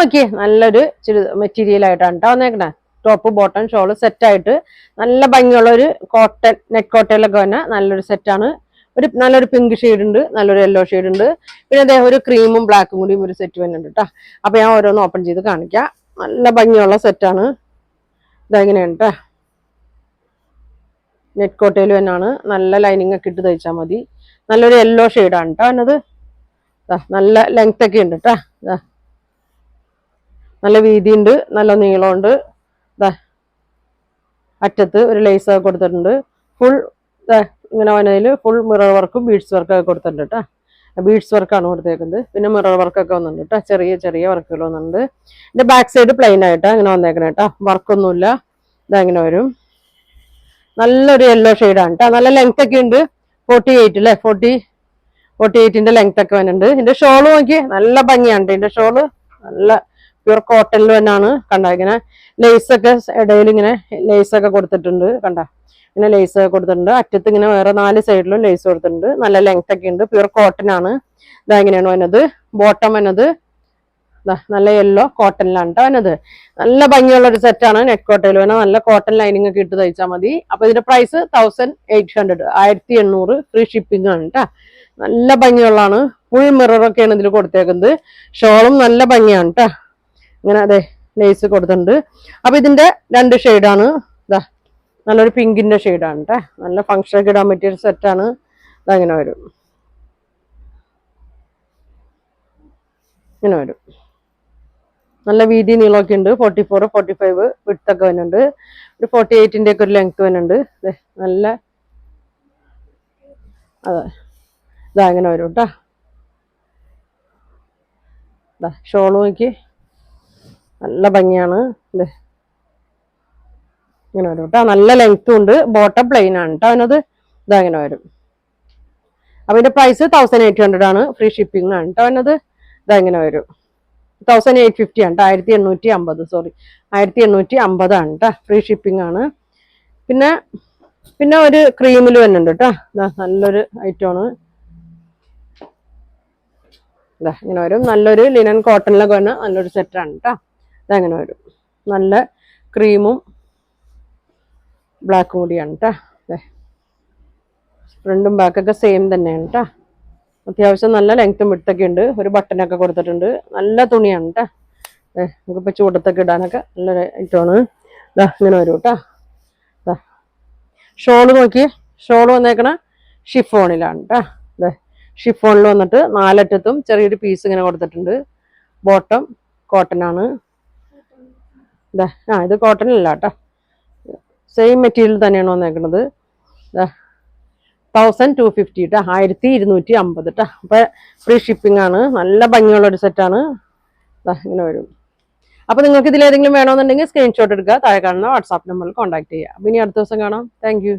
Okay നല്ലൊരു material ആയിട്ടാണ് കേട്ടോ വന്നേക്കണേ. ടോപ്പ് ബോട്ടം ഷോള് സെറ്റായിട്ട് നല്ല ഭംഗിയുള്ള ഒരു കോട്ടൺ നെറ്റ് കോട്ടയിലൊക്കെ തന്നെ നല്ലൊരു സെറ്റാണ്. നല്ലൊരു പിങ്ക് ഷെയ്ഡ് ഉണ്ട്, നല്ലൊരു യെല്ലോ ഷെയ്ഡ് ഉണ്ട്. പിന്നെ അദ്ദേഹം ഒരു ക്രീമും ബ്ലാക്കും കൂടിയും ഒരു സെറ്റ് വരുന്നുണ്ട് കേട്ടോ. അപ്പൊ ഞാൻ ഓരോന്ന് ഓപ്പൺ ചെയ്ത് കാണിക്കാം. നല്ല ഭംഗിയുള്ള സെറ്റാണ്. ഇതെങ്ങനെയാണ് കേട്ടോ, നെറ്റ് കോട്ടയിൽ തന്നെയാണ്. നല്ല ലൈനിങ് ഒക്കെ ഇട്ട് തയ്ച്ചാൽ മതി. നല്ലൊരു യെല്ലോ ഷെയ്ഡാണ് കേട്ടോ എന്നത്. നല്ല ലെങ്ത് ഒക്കെ ഉണ്ട് കേട്ടോ. നല്ല വീതിയുണ്ട്, നല്ല നീളമുണ്ട്. അറ്റത്ത് ഒരു ലേസ് ഒക്കെ കൊടുത്തിട്ടുണ്ട്. ഫുൾ ഇങ്ങനെ വനയിൽ ഫുൾ മിറർ വർക്കും ബീഡ്സ് വർക്കൊക്കെ കൊടുത്തിട്ടുണ്ട് കേട്ടോ. ബീഡ്സ് വർക്കാണ് കൊടുത്തേക്കുന്നത്. പിന്നെ മിറർ വർക്കൊക്കെ വന്നിട്ടുണ്ട് കേട്ടോ. ചെറിയ ചെറിയ വർക്കുകൾ വന്നിട്ടുണ്ട്. ഇതിന്റെ ബാക്ക് സൈഡ് പ്ലെയിൻ ആയിട്ടാ ഇങ്ങനെ വന്നേക്കണേ കേട്ടോ. വർക്കൊന്നുമില്ല. ഇതങ്ങനെ വരും. നല്ലൊരു യെല്ലോ ഷെയ്ഡാണ് കേട്ടോ. നല്ല ലെങ്ത് ഒക്കെ ഉണ്ട്. 48 അല്ലേ, 48ന്റെ ലെങ്ത് ഒക്കെ വരുന്നുണ്ട്. ഇതിന്റെ ഷോള് നോക്കി നല്ല ഭംഗിയാണ്. ഇതിന്റെ ഷോള് നല്ല പ്യൂർ കോട്ടണിൽ തന്നെയാണ്. കണ്ട ഇങ്ങനെ ലേസ് ഒക്കെ ഇടയിൽ ഇങ്ങനെ ലേസ് ഒക്കെ കൊടുത്തിട്ടുണ്ട്. കണ്ട ഇങ്ങനെ ലേസ് ഒക്കെ കൊടുത്തിട്ടുണ്ട്. അറ്റത്ത് ഇങ്ങനെ വേറെ 4 സൈഡിലും ലേസ് കൊടുത്തിട്ടുണ്ട്. നല്ല ലെങ്ത് ഒക്കെ ഉണ്ട്. പ്യൂർ കോട്ടൺ ആണ്. ഇതെങ്ങനെയാണ് വന്നത്. ബോട്ടം വന്നത് നല്ല യെല്ലോ കോട്ടണിലാണ് കേട്ടോ വന്നത്. നല്ല ഭംഗിയുള്ള ഒരു സെറ്റാണ്. നെറ്റ് കോട്ടയിൽ വേണം. നല്ല കോട്ടൺ ലൈനിങ് ഒക്കെ ഇട്ട് തയ്ച്ചാൽ മതി. അപ്പൊ ഇതിന്റെ പ്രൈസ് 1800, 1800 ഫ്രീ ഷിപ്പിംഗ് ആണ് കേട്ടോ. നല്ല ഭംഗിയുള്ളതാണ്. ഫുൾ മിറർ ഒക്കെയാണ് ഇതിൽ കൊടുത്തേക്കുന്നത്. ഷോളും നല്ല ഭംഗിയാണ് കേട്ടോ. ഇങ്ങനെ അതെ ലേസ് കൊടുത്തിട്ടുണ്ട്. അപ്പൊ ഇതിന്റെ 2 ഷെയ്ഡാണ്. നല്ലൊരു പിങ്കിന്റെ ഷെയ്ഡാണ് കേട്ടോ. നല്ല ഫംഗ്ഷനൊക്കെ ഇടാൻ പറ്റിയ ഒരു സെറ്റാണ്. ഇതങ്ങനെ വരും. ഇങ്ങനെ വരും. നല്ല വീതി നീളമൊക്കെ ഉണ്ട്. 44, 45 വിഡ്ത്തൊക്കെ വരുന്നുണ്ട്. ഒരു 48ന്റെ ഒക്കെ ഒരു ലെങ്ത് വരുന്നുണ്ട്. നല്ല അതെ ഇതങ്ങനെ വരും കേട്ടോ. ഷോള് നോക്കി നല്ല ഭംഗിയാണ്. ഇങ്ങനെ വരും കേട്ടോ. നല്ല ലെങ്ത്തും ഉണ്ട്. ബോട്ടം പ്ലെയിൻ ആണ് കേട്ടോ അതിനത്. ഇതങ്ങനെ വരും. അപ്പൊ ഇതിന്റെ പ്രൈസ് 1800 ആണ്. ഫ്രീ ഷിപ്പിംഗ് ആണ് കേട്ടോ അതിനത്. ഇതങ്ങനെ വരും. 1850 ആണ് കേട്ടോ. 1850, സോറി 1850 ആണ് കേട്ടോ. ഫ്രീ ഷിപ്പിംഗ് ആണ്. പിന്നെ ഒരു ക്രീമിൽ വരുന്നുണ്ട് കേട്ടോ. നല്ലൊരു ഐറ്റമാണ്. ഇങ്ങനെ വരും. നല്ലൊരു ലിനൻ കോട്ടണിലൊക്കെ വന്ന നല്ലൊരു സെറ്റാണ് കേട്ടോ. ഇതങ്ങനെ വരും. നല്ല ക്രീമും ബ്ലാക്കും കൂടിയാണ് കേട്ടോ. ഫ്രണ്ടും ബാക്കൊക്കെ സെയിം തന്നെയാണ് കേട്ടോ. അത്യാവശ്യം നല്ല ലെങ്ത്തും വിട്തൊക്കെ ഉണ്ട്. ഒരു ബട്ടനൊക്കെ കൊടുത്തിട്ടുണ്ട്. നല്ല തുണിയാണ് കേട്ടോ. നമുക്കിപ്പോൾ ചൂടത്തൊക്കെ ഇടാനൊക്കെ നല്ലൊരു ഐറ്റമാണ്. ഇങ്ങനെ വരും കേട്ടോ. ഷോള് നോക്കി. ഷോള് വന്നേക്കണ ഷിഫോണിലാണ് കേട്ടോ. ഷിഫോണിൽ വന്നിട്ട് 4 അറ്റത്തും ചെറിയൊരു പീസ് ഇങ്ങനെ കൊടുത്തിട്ടുണ്ട്. ബോട്ടം കോട്ടൺ ആണ്. ഇത് കോട്ടൺ അല്ല കേട്ടോ. സെയിം മെറ്റീരിയൽ തന്നെയാണ് വന്നേക്കുന്നത്. 1250 കേട്ടോ. 1250 കേട്ടോ. അപ്പൊ ഫ്രീ ഷിപ്പിംഗ് ആണ്. നല്ല ഭംഗിയുള്ള ഒരു സെറ്റാണ്. ഇങ്ങനെ വരും. അപ്പൊ നിങ്ങൾക്ക് ഇതിലേതെങ്കിലും വേണമെന്നുണ്ടെങ്കിൽ സ്ക്രീൻഷോട്ട് എടുക്കുക. താഴെ കാണുന്ന വാട്സാപ്പ് നമ്പറിൽ കോൺടാക്ട് ചെയ്യുക. അപ്പൊ ഇനി അടുത്ത ദിവസം കാണാം. Thank you.